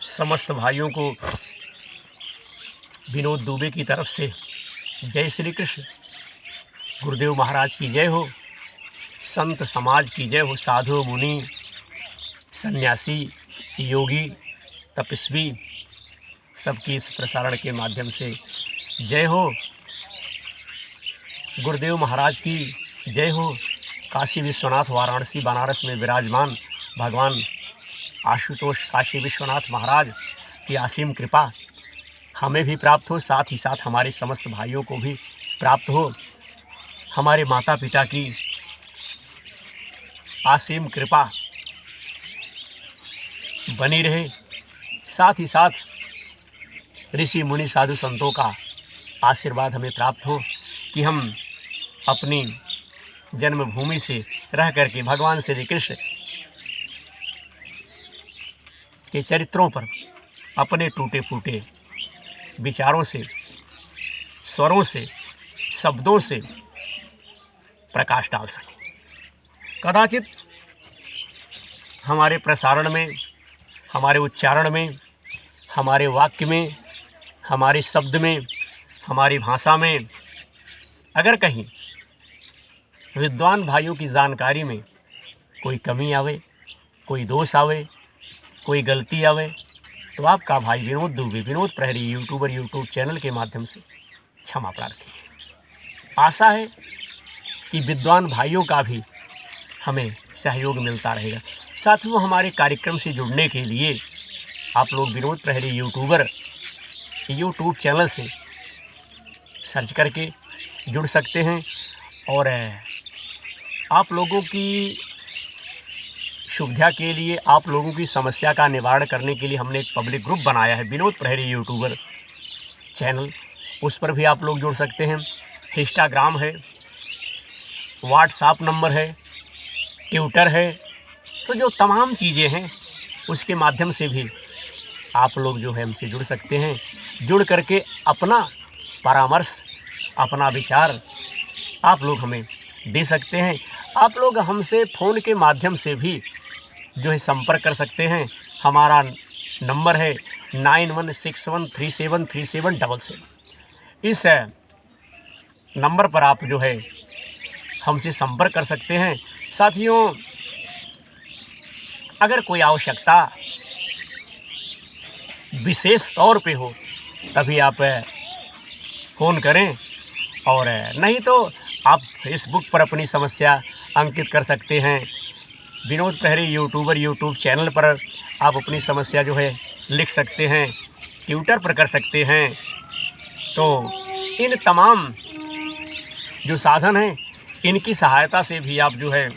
समस्त भाइयों को विनोद दुबे की तरफ से जय श्री कृष्ण। गुरुदेव महाराज की जय हो, संत समाज की जय हो, साधु मुनि सन्यासी योगी तपस्वी सबकी इस प्रसारण के माध्यम से जय हो। गुरुदेव महाराज की जय हो। काशी विश्वनाथ वाराणसी बनारस में विराजमान भगवान आशुतोष काशी विश्वनाथ महाराज की असीम कृपा हमें भी प्राप्त हो, साथ ही साथ हमारे समस्त भाइयों को भी प्राप्त हो। हमारे माता पिता की असीम कृपा बनी रहे, साथ ही साथ ऋषि मुनि साधु संतों का आशीर्वाद हमें प्राप्त हो कि हम अपनी जन्मभूमि से रह करके भगवान श्री कृष्ण के चरित्रों पर अपने टूटे फूटे विचारों से, स्वरों से, शब्दों से प्रकाश डाल सकें। कदाचित हमारे प्रसारण में, हमारे उच्चारण में, हमारे वाक्य में, हमारे शब्द में, हमारी भाषा में अगर कहीं विद्वान भाइयों की जानकारी में कोई कमी आवे, कोई दोष आवे, कोई गलती आवे तो आपका भाई विनोद दुबे, विनोद प्रहरी यूट्यूब चैनल के माध्यम से क्षमा प्रार्थी है। आशा है कि विद्वान भाइयों का भी हमें सहयोग मिलता रहेगा। साथियों, हमारे कार्यक्रम से जुड़ने के लिए आप लोग विनोद प्रहरी यूट्यूब चैनल से सर्च करके जुड़ सकते हैं और आप लोगों की सुविधा के लिए, आप लोगों की समस्या का निवारण करने के लिए हमने एक पब्लिक ग्रुप बनाया है, विनोद प्रहरी यूट्यूबर चैनल। उस पर भी आप लोग जुड़ सकते हैं। इंस्टाग्राम है, व्हाट्सएप नंबर है, ट्विटर है, तो जो तमाम चीज़ें हैं उसके माध्यम से भी आप लोग जो है हमसे जुड़ सकते हैं। जुड़ करके अपना परामर्श, अपना विचार आप लोग हमें दे सकते हैं। आप लोग हमसे फ़ोन के माध्यम से भी जो है संपर्क कर सकते हैं। हमारा नंबर है 9161373777। इस नंबर पर आप जो है हमसे संपर्क कर सकते हैं। साथियों, अगर कोई आवश्यकता विशेष तौर पे हो तभी आप फ़ोन करें, और नहीं तो आप फेसबुक पर अपनी समस्या अंकित कर सकते हैं। विनोद प्रहरी यूट्यूब चैनल पर आप अपनी समस्या जो है लिख सकते हैं, ट्विटर पर कर सकते हैं। तो इन तमाम जो साधन हैं इनकी सहायता से भी आप जो है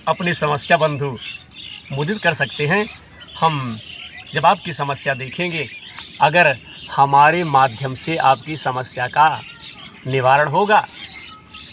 अपनी समस्या बंधु मुदित कर सकते हैं। हम जब आपकी समस्या देखेंगे, अगर हमारे माध्यम से आपकी समस्या का निवारण होगा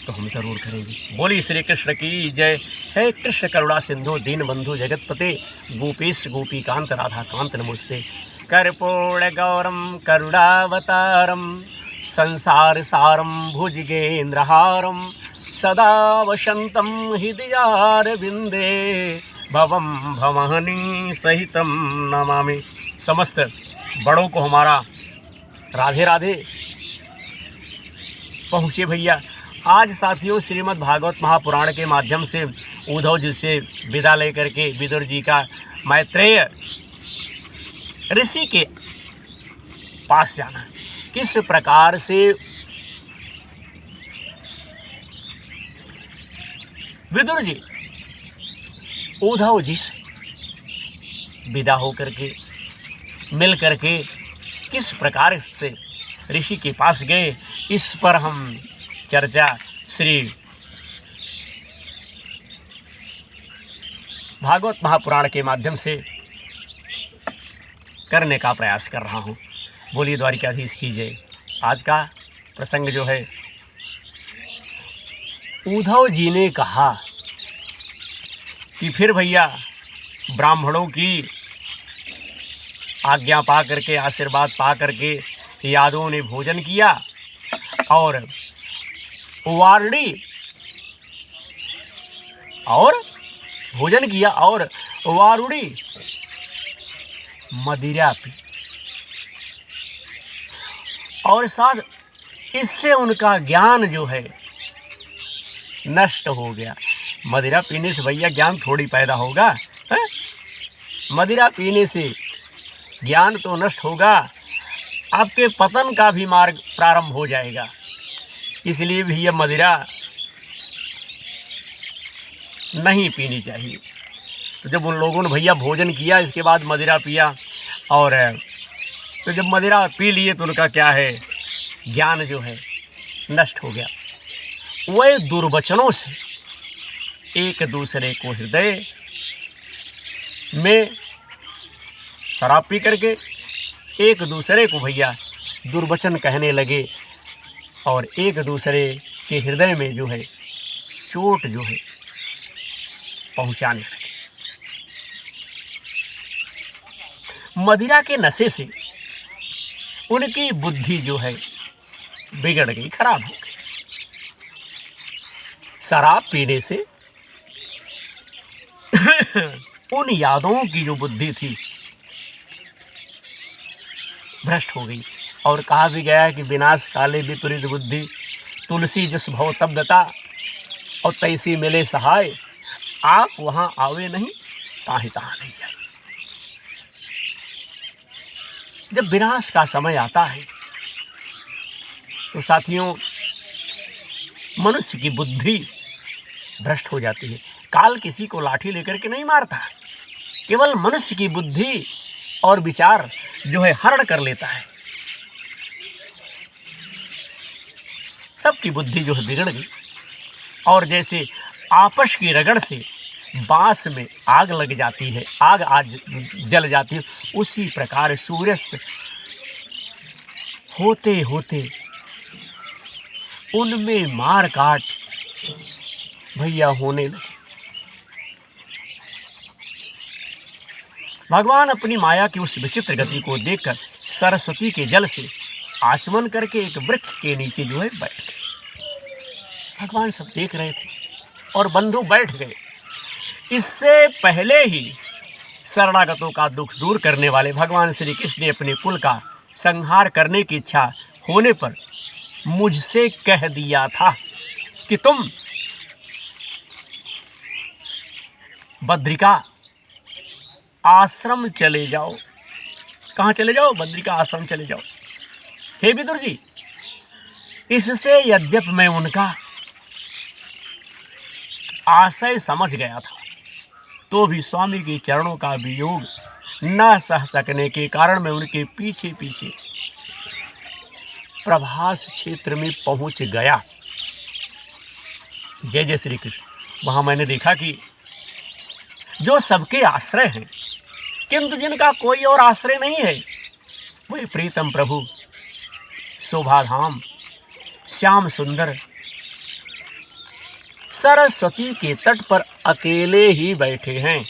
तो हम ज़रूर करेंगे। बोली श्री कृष्ण की जय। है कृष्ण करुणा सिंधु दीन बंधु जगतपते, गोपेश गोपीकांत राधा कांत नमोस्ते। कर्पूर गौरम करुणावतारम, संसार सारम भुजगेन्द्रहारम, सदा वसंतम हृदयारविंदे, भवम भवानी सहितम नमामि। समस्त बड़ों को हमारा राधे राधे पहुँचे भैया। आज साथियों, श्रीमद् भागवत महापुराण के माध्यम से उद्धव जी से विदा लेकर के विदुर जी का मैत्रेय ऋषि के पास जाना, किस प्रकार से विदुर जी उद्धव जी से विदा होकर के मिल करके किस प्रकार से ऋषि के पास गए, इस पर हम चर्चा श्री भागवत महापुराण के माध्यम से करने का प्रयास कर रहा हूँ। बोलिए द्वारिकाधीश की जय। आज का प्रसंग जो है, उद्धव जी ने कहा कि फिर भैया ब्राह्मणों की आज्ञा पा करके, आशीर्वाद पा करके यादवों ने भोजन किया और वारणी और भोजन किया और वारुणी मदिरा पी और साथ इससे उनका ज्ञान जो है नष्ट हो गया। मदिरा पीने से भैया ज्ञान थोड़ी पैदा होगा, है? मदिरा पीने से ज्ञान तो नष्ट होगा, आपके पतन का भी मार्ग प्रारंभ हो जाएगा। इसलिए भैया मदिरा नहीं पीनी चाहिए। तो जब उन लोगों ने भैया भोजन किया, इसके बाद मदिरा पिया, और तो जब मदिरा पी लिए तो उनका क्या है, ज्ञान जो है नष्ट हो गया। वह दुर्वचनों से एक दूसरे को हृदय में शराब पी करके एक दूसरे को भैया दुर्वचन कहने लगे और एक दूसरे के हृदय में जो है चोट जो है पहुंचाने लगे। मदिरा के नशे से उनकी बुद्धि जो है बिगड़ गई, खराब हो गई। शराब पीने से उन यादों की जो बुद्धि थी भ्रष्ट हो गई। और कहा भी गया कि विनाश काले विपरीत बुद्धि, तुलसी जस भव तब दता, और तैसी मिले सहाय, आप वहाँ आवे नहीं ताहि तहाँ नहीं जाए। जब विनाश का समय आता है तो साथियों मनुष्य की बुद्धि भ्रष्ट हो जाती है। काल किसी को लाठी लेकर के नहीं मारता, केवल मनुष्य की बुद्धि और विचार जो है हरण कर लेता है। सबकी बुद्धि जो है बिगड़ गई। और जैसे आपस की रगड़ से बांस में आग लग जाती है, आग आज जल जाती है, उसी प्रकार सूर्यास्त होते होते उनमें मार काट भैया होने लगे। भगवान अपनी माया की उस विचित्र गति को देखकर सरस्वती के जल से आचमन करके एक वृक्ष के नीचे जो है बैठ गए। भगवान सब देख रहे थे और बंधु बैठ गए। इससे पहले ही शरणागतों का दुख दूर करने वाले भगवान श्री कृष्ण ने अपने कुल का संहार करने की इच्छा होने पर मुझसे कह दिया था कि तुम बद्रिका आश्रम चले जाओ। कहाँ चले जाओ? बद्रिका आश्रम चले जाओ। हे विदुर जी, इससे यद्यपि मैं उनका आशय समझ गया था तो भी स्वामी के चरणों का वियोग न सह सकने के कारण मैं उनके पीछे पीछे प्रभास क्षेत्र में पहुंच गया। जय जय श्री कृष्ण। वहां मैंने देखा कि जो सबके आश्रय हैं किंतु जिनका कोई और आश्रय नहीं है, वही प्रीतम प्रभु शोभाधाम श्याम सुंदर सरस्वती के तट पर अकेले ही बैठे हैं।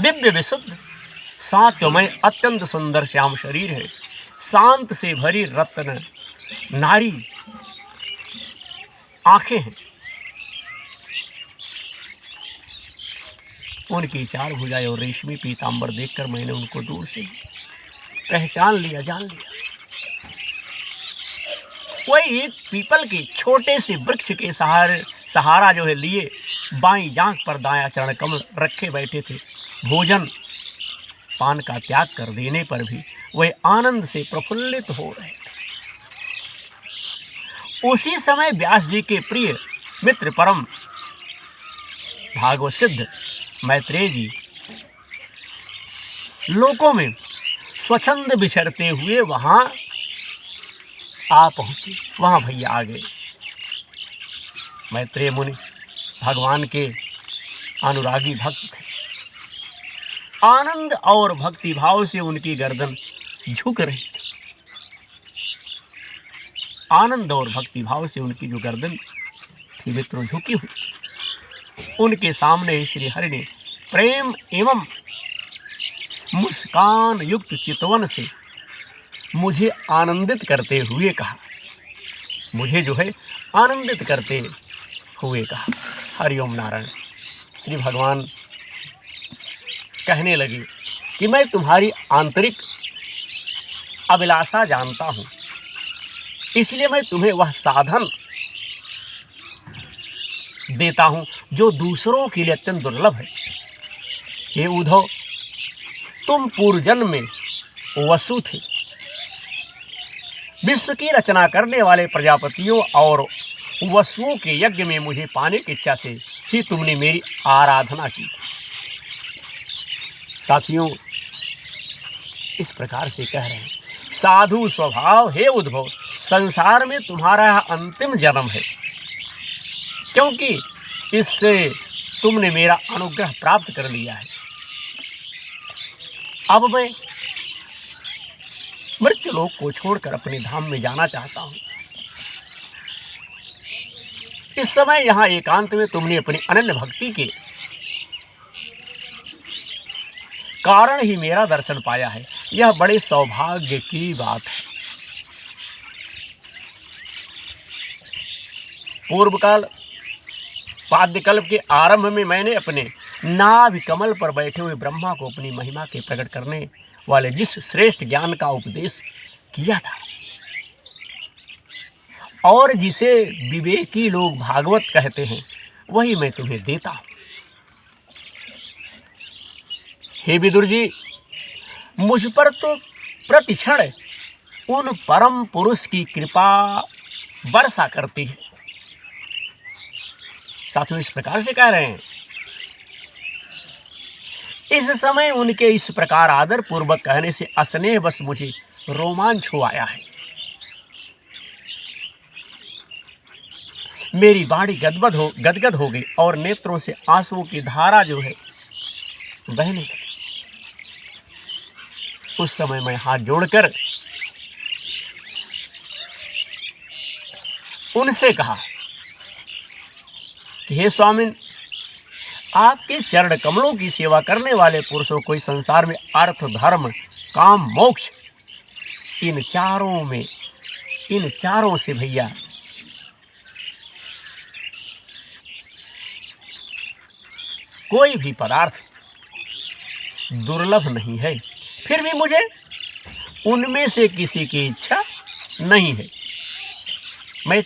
दिव्य विशुद्ध सात्वमय अत्यंत सुंदर श्याम शरीर है। शांत से भरी रत्न नारी आंखें हैं। उनकी चार भुजाएं और रेशमी पीतांबर देखकर मैंने उनको दूर से पहचान लिया, जान लिया। वही एक पीपल के छोटे से वृक्ष के सहारा जो है लिए बाईं जांघ पर दायां चरण कमल रखे बैठे थे। भोजन पान का त्याग कर देने पर भी वह आनंद से प्रफुल्लित हो रहे थे। उसी समय व्यास जी के प्रिय मित्र परम भागवत सिद्ध मैत्रेय जी लोकों में स्वच्छंद विचरते हुए वहां आ पहुंचे। वहां भैया आ गए। मैत्रेय मुनि भगवान के अनुरागी भक्त थे। आनंद और भक्ति भाव से उनकी गर्दन झुक रही थी। आनंद और भक्ति भाव से उनकी जो गर्दन थी मित्रों झुकी हुई थी। उनके सामने श्री हरि ने प्रेम एवं मुस्कान युक्त चितवन से मुझे आनंदित करते हुए कहा, मुझे जो है आनंदित करते हुए कहा। हरिओम नारायण। श्री भगवान कहने लगे कि मैं तुम्हारी आंतरिक अभिलाषा जानता हूँ, इसलिए मैं तुम्हें वह साधन देता हूँ जो दूसरों के लिए अत्यंत दुर्लभ है। हे उद्धव, तुम पूर्व जन्म में वसु थे। विश्व की रचना करने वाले प्रजापतियों और वसुओं के यज्ञ में मुझे पाने की इच्छा से ही तुमने मेरी आराधना की थी। साथियों, इस प्रकार से कह रहे हैं, साधु स्वभाव हे उद्धव, संसार में तुम्हारा अंतिम जन्म है, क्योंकि इससे तुमने मेरा अनुग्रह प्राप्त कर लिया है। अब मैं मृत्युलोक को छोड़कर अपने धाम में जाना चाहता हूँ। इस समय यहाँ एकांत में तुमने अपनी अनन्य भक्ति के कारण ही मेरा दर्शन पाया है। यह बड़े सौभाग्य की बात है। पूर्व काल पाद्यकल्प के आरंभ में मैंने अपने नाभि कमल पर बैठे हुए ब्रह्मा को अपनी महिमा के प्रकट करने वाले जिस श्रेष्ठ ज्ञान का उपदेश किया था और जिसे विवेकी लोग भागवत कहते हैं, वही मैं तुम्हें देता हूं। हे विदुर जी, मुझ पर तो प्रतिक्षण उन परम पुरुष की कृपा वर्षा करती है। साथियों, इस प्रकार से कह रहे हैं, इस समय उनके इस प्रकार आदर पूर्वक कहने से स्नेह बस मुझे रोमांच हो आया है। मेरी वाणी गदगद हो गई और नेत्रों से आंसुओं की धारा जो है बहने लगी। उस समय मैं हाथ जोड़कर उनसे कहा कि हे स्वामिन, आपके चरण कमलों की सेवा करने वाले पुरुषों को इस संसार में अर्थ, धर्म, काम, मोक्ष, इन चारों से भैया कोई भी पदार्थ दुर्लभ नहीं है। फिर भी मुझे उनमें से किसी की इच्छा नहीं है। मैं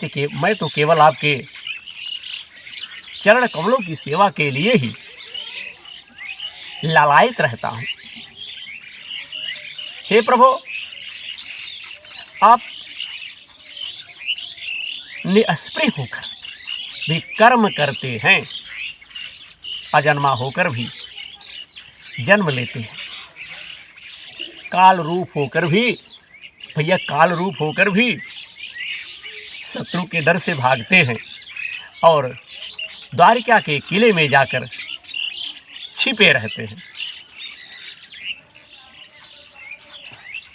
तो केवल आपके चरण कमलों की सेवा के लिए ही लालायित रहता हूं। हे प्रभु, आप निष्प्रिय होकर भी कर्म करते हैं, अजन्मा होकर भी जन्म लेते हैं, काल रूप होकर भी शत्रु के डर से भागते हैं और द्वारिका के किले में जाकर छिपे रहते हैं।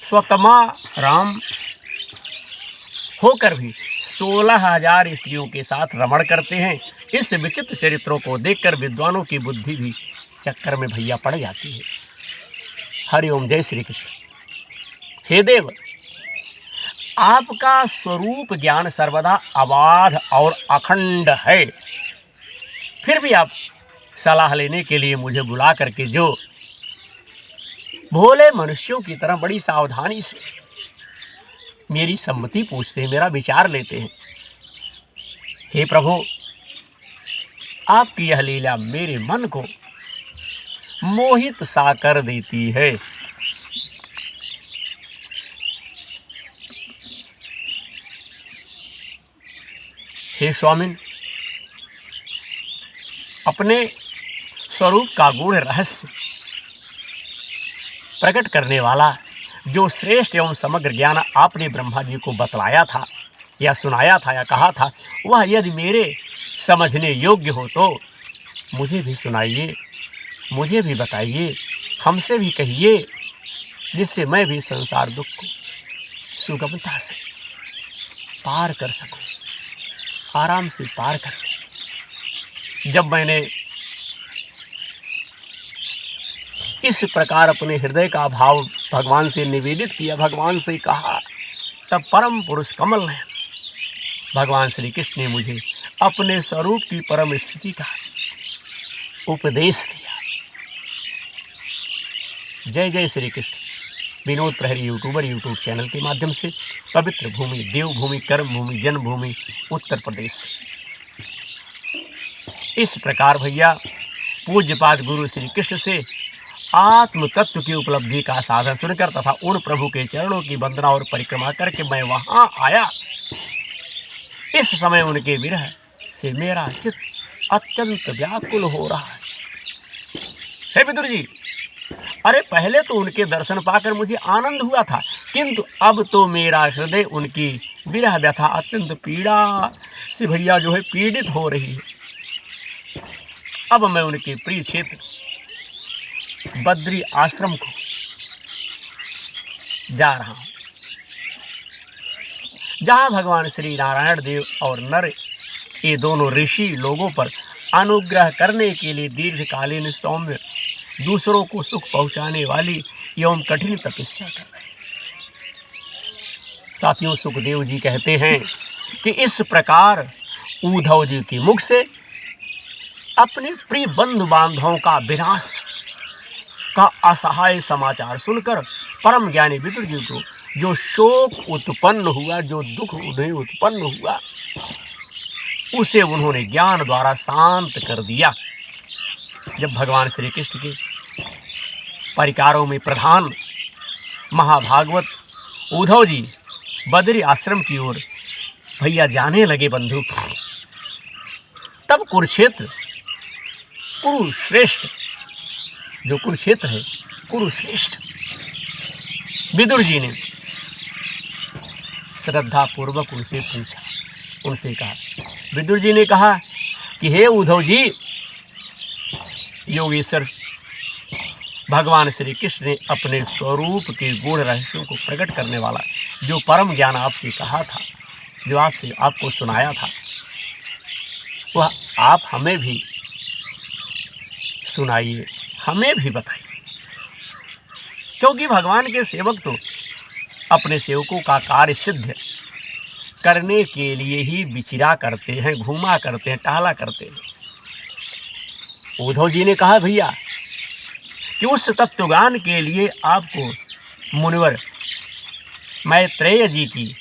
स्वतमा राम होकर भी 16,000 स्त्रियों के साथ रमण करते हैं। इस विचित्र चरित्रों को देखकर विद्वानों की बुद्धि भी चक्कर में भैया पड़ जाती है। हरिओम, जय श्री कृष्ण। हे देव, आपका स्वरूप ज्ञान सर्वदा अबाध और अखंड है। फिर भी आप सलाह लेने के लिए मुझे बुला करके जो भोले मनुष्यों की तरह बड़ी सावधानी से मेरी सम्मति पूछते हैं, मेरा विचार लेते हैं। हे प्रभु, आपकी यह लीला मेरे मन को मोहित सा कर देती है। हे स्वामिन, अपने स्वरूप का गूढ़ रहस्य प्रकट करने वाला जो श्रेष्ठ एवं समग्र ज्ञान आपने ब्रह्मा जी को बतलाया था या सुनाया था या कहा था, वह यदि मेरे समझने योग्य हो तो मुझे भी सुनाइए, मुझे भी बताइए, हमसे भी कहिए, जिससे मैं भी संसार दुख को सुगमता से पार कर सकूं, आराम से पार कर लूं। जब मैंने इस प्रकार अपने हृदय का भाव भगवान से निवेदित किया, भगवान से कहा, तब परम पुरुष कमल ने भगवान श्री कृष्ण ने मुझे अपने स्वरूप की परम स्थिति का उपदेश दिया। जय जय श्री कृष्ण। विनोद प्रहरी यूट्यूबर यूट्यूब चैनल के माध्यम से पवित्र भूमि, देवभूमि, कर्म भूमि, जन्मभूमि उत्तर प्रदेश। इस प्रकार भैया पूज्यपाद गुरु श्री कृष्ण से आत्म तत्व की उपलब्धि का साधन सुनकर तथा उन प्रभु के चरणों की वंदना और परिक्रमा करके मैं वहां आया। इस समय उनके विरह से मेरा चित्त अत्यंत व्याकुल हो रहा है। हे विदुर जी, अरे पहले तो उनके दर्शन पाकर मुझे आनंद हुआ था, किंतु अब तो मेरा हृदय उनकी विरह व्यथा अत्यंत पीड़ा से भैया जो है पीड़ित हो रही है। अब मैं उनके प्रिय क्षेत्र बद्री आश्रम को जा रहा हूँ, जहाँ भगवान श्री नारायण देव और नर ये दोनों ऋषि लोगों पर अनुग्रह करने के लिए दीर्घकालीन सौम्य दूसरों को सुख पहुँचाने वाली एवं कठिन तपस्या कर रहे हैं। साथियों, सुखदेव जी कहते हैं कि इस प्रकार उद्धव जी के मुख से अपने प्रिय बंधु बांधवों का विनाश का असहाय समाचार सुनकर परम ज्ञानी विदुर जी को जो शोक उत्पन्न हुआ, जो दुख उन्हें उत्पन्न हुआ, उसे उन्होंने ज्ञान द्वारा शांत कर दिया। जब भगवान श्री कृष्ण के परिकारों में प्रधान महाभागवत उद्धव जी बद्री आश्रम की ओर भैया जाने लगे बंधु, तब कुरुक्षेत्र कुरुश्रेष्ठ, जो कुरुक्षेत्र है कुरुश्रेष्ठ, विदुर जी ने श्रद्धा पूर्वक उनसे पूछा, उनसे कहा, विदुर जी ने कहा कि हे उद्धव जी, योगेश्वर भगवान श्री कृष्ण ने अपने स्वरूप के गूढ़ रहस्यों को प्रकट करने वाला जो परम ज्ञान आपसे कहा था, जो आपको सुनाया था, वह आप हमें भी सुनाइए, हमें भी बताइए। क्योंकि भगवान के सेवक तो अपने सेवकों का कार्य सिद्ध करने के लिए ही विचरा करते हैं, घूमा करते हैं, टहला करते हैं। उद्धव जी ने कहा भैया कि उस तत्वज्ञान के लिए आपको मुनिवर मैत्रेय जी की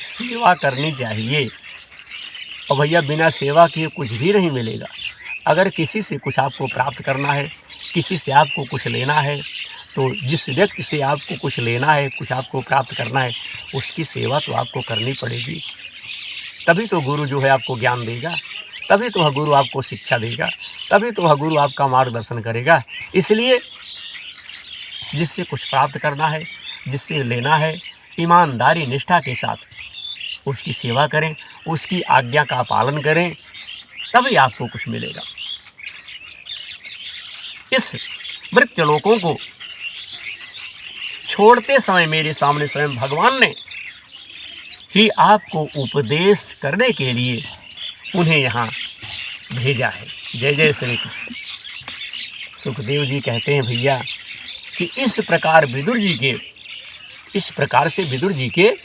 सेवा करनी चाहिए। और भैया बिना सेवा किए कुछ भी नहीं मिलेगा। अगर किसी से कुछ आपको प्राप्त करना है, किसी से आपको कुछ लेना है, तो जिस व्यक्ति से आपको कुछ लेना है, कुछ आपको प्राप्त करना है, उसकी सेवा तो आपको करनी पड़ेगी। तभी तो गुरु जो है आपको ज्ञान देगा, तभी तो वह गुरु आपको शिक्षा देगा, तभी तो वह गुरु आपका मार्गदर्शन करेगा। इसलिए जिससे कुछ प्राप्त करना है, जिससे लेना है, ईमानदारी निष्ठा के साथ उसकी सेवा करें, उसकी आज्ञा का पालन करें, तभी आपको कुछ मिलेगा। इस मृत्युलोकों को छोड़ते समय मेरे सामने स्वयं भगवान ने ही आपको उपदेश करने के लिए उन्हें यहाँ भेजा है। जय जय श्री कृष्ण। सुखदेव जी कहते हैं भैया कि इस प्रकार से विदुर जी के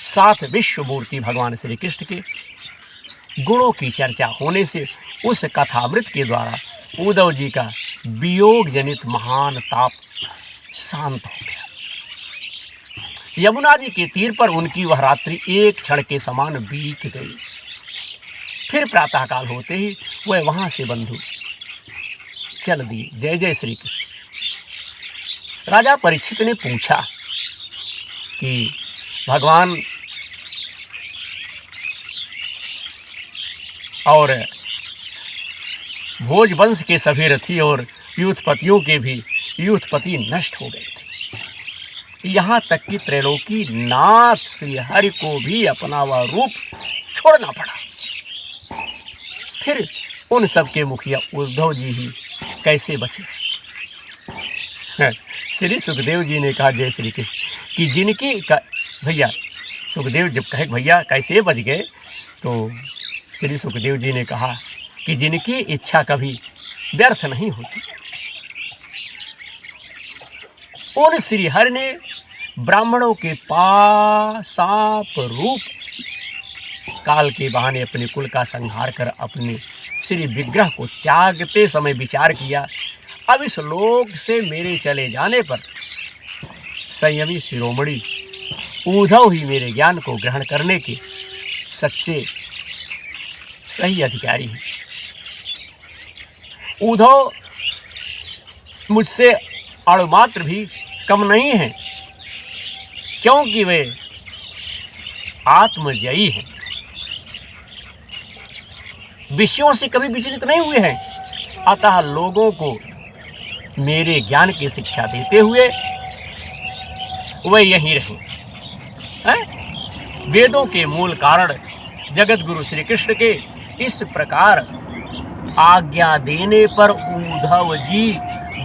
साथ विश्वमूर्ति भगवान श्री कृष्ण के गुणों की चर्चा होने से उस कथामृत के द्वारा उद्धव जी का वियोग जनित महान ताप शांत हो गया। यमुना जी के तीर पर उनकी वह रात्रि एक क्षण के समान बीत गई। फिर प्रातःकाल होते ही वह वहां से बंधु चल दिए। जय जय श्री कृष्ण। राजा परीक्षित ने पूछा कि भगवान और भोज वंश के सभी रथी और यूथपतियों के भी यूथपति नष्ट हो गए थे। यहाँ तक कि त्रैलोकी नाथ श्री हरि को भी अपना वह रूप छोड़ना पड़ा। फिर उन सब के मुखिया उद्धव जी ही कैसे बचे। श्री सुखदेव जी ने कहा जय श्री कृष्ण कि जिनकी भैया सुखदेव जब कहे भैया कैसे बच गए, तो श्री सुखदेव जी ने कहा कि जिनकी इच्छा कभी व्यर्थ नहीं होती। उन श्री हरि ने ब्राह्मणों के पाशाप रूप काल के बहाने अपने कुल का संहार कर अपने श्री विग्रह को त्यागते समय विचार किया अब इस लोक से मेरे चले जाने पर संयमी शिरोमणि उद्धव ही मेरे ज्ञान को ग्रहण करने के सच्चे सही अधिकारी हैं। उद्धव मुझसे अणुमात्र भी कम नहीं हैं, क्योंकि वे आत्मजयी हैं, विषयों से कभी विचलित नहीं हुए हैं। अतः लोगों को मेरे ज्ञान की शिक्षा देते हुए वे यहीं रहे। वेदों के मूल कारण जगत गुरु श्री कृष्ण के इस प्रकार आज्ञा देने पर उद्धव जी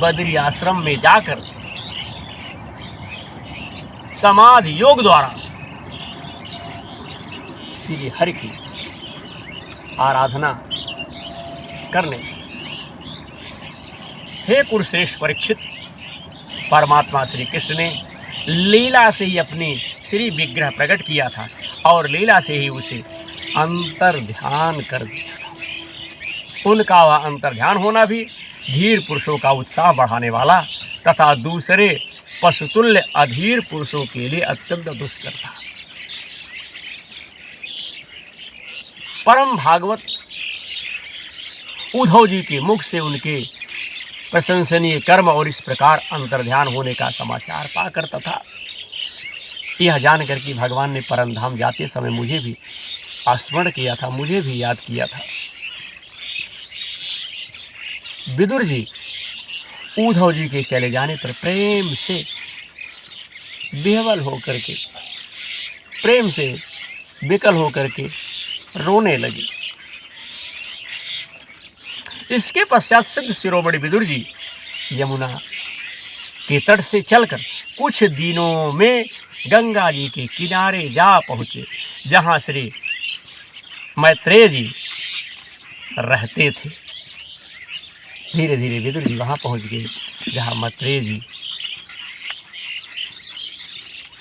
बद्री आश्रम में जाकर समाधि योग द्वारा श्री हरि की आराधना करने। हे कुरुश्रेष्ठ परीक्षित, परमात्मा श्री कृष्ण ने लीला से ही अपनी श्री विग्रह प्रकट किया था और लीला से ही उसे अंतर ध्यान कर दिया था। उनका वह अंतर ध्यान होना भी धीर पुरुषों का उत्साह बढ़ाने वाला तथा दूसरे पशुतुल्य अधीर पुरुषों के लिए अत्यंत दुष्कर था। परम भागवत उद्धव जी के मुख से उनके प्रशंसनीय कर्म और इस प्रकार अंतर्ध्यान होने का समाचार पाकर तथा यह जानकर कि भगवान ने परम धाम जाते समय मुझे भी स्मरण किया था, मुझे भी याद किया था, विदुर जी उद्धव जी के चले जाने पर प्रेम से विह्वल होकर के, प्रेम से विकल होकर के रोने लगे। इसके पश्चात सिद्ध शिरोमणि विदुर जी यमुना के तट से चलकर कुछ दिनों में गंगा जी के किनारे जा पहुँचे, जहाँ श्री मैत्रेय जी रहते थे। धीरे धीरे विदुर जी वहाँ पहुँच गए जहाँ मैत्रेय जी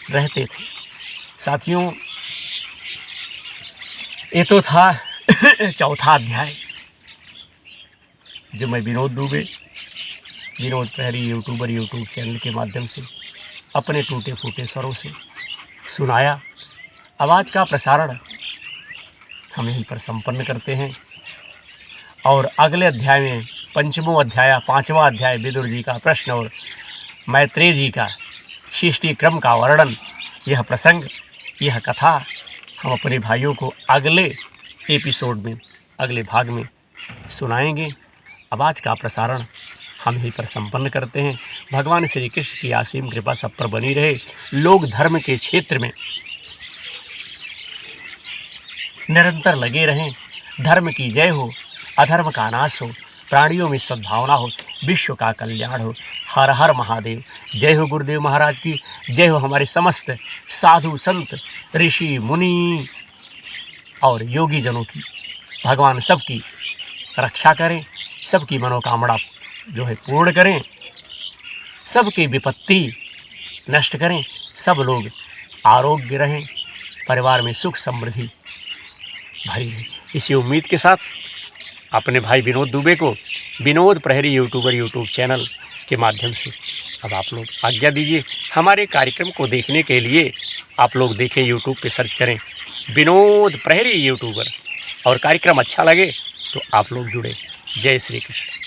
रहते थे। साथियों, ये तो था चौथा अध्याय जो मैं विनोद दुबे, विनोद प्रहरी यूट्यूब चैनल के माध्यम से अपने टूटे फूटे स्वरों से सुनाया। आवाज़ का प्रसारण हम यहीं पर संपन्न करते हैं और अगले अध्याय में पांचवा अध्याय विदुर जी का प्रश्न और मैत्रेय जी का सृष्टि क्रम का वर्णन, यह प्रसंग, यह कथा हम अपने भाइयों को अगले एपिसोड में, अगले भाग में सुनाएंगे। आवाज़ का प्रसारण हम यहीं पर संपन्न करते हैं। भगवान श्री कृष्ण की असीम कृपा सब पर बनी रहे। लोग धर्म के क्षेत्र में निरंतर लगे रहें। धर्म की जय हो, अधर्म का नाश हो, प्राणियों में सद्भावना हो, विश्व का कल्याण हो। हर हर महादेव। जय हो गुरुदेव महाराज की, जय हो हमारे समस्त साधु संत ऋषि मुनि और योगी जनों की। भगवान सबकी रक्षा करें, सबकी मनोकामना जो है पूर्ण करें, सबकी विपत्ति नष्ट करें, सब लोग आरोग्य रहें, परिवार में सुख समृद्धि भरी है। इसी उम्मीद के साथ अपने भाई विनोद दुबे को विनोद प्रहरी यूट्यूब चैनल के माध्यम से अब आप लोग आज्ञा दीजिए। हमारे कार्यक्रम को देखने के लिए आप लोग देखें, यूट्यूब पे सर्च करें विनोद प्रहरी यूट्यूबर, और कार्यक्रम अच्छा लगे तो आप लोग जुड़े। जय श्री कृष्ण।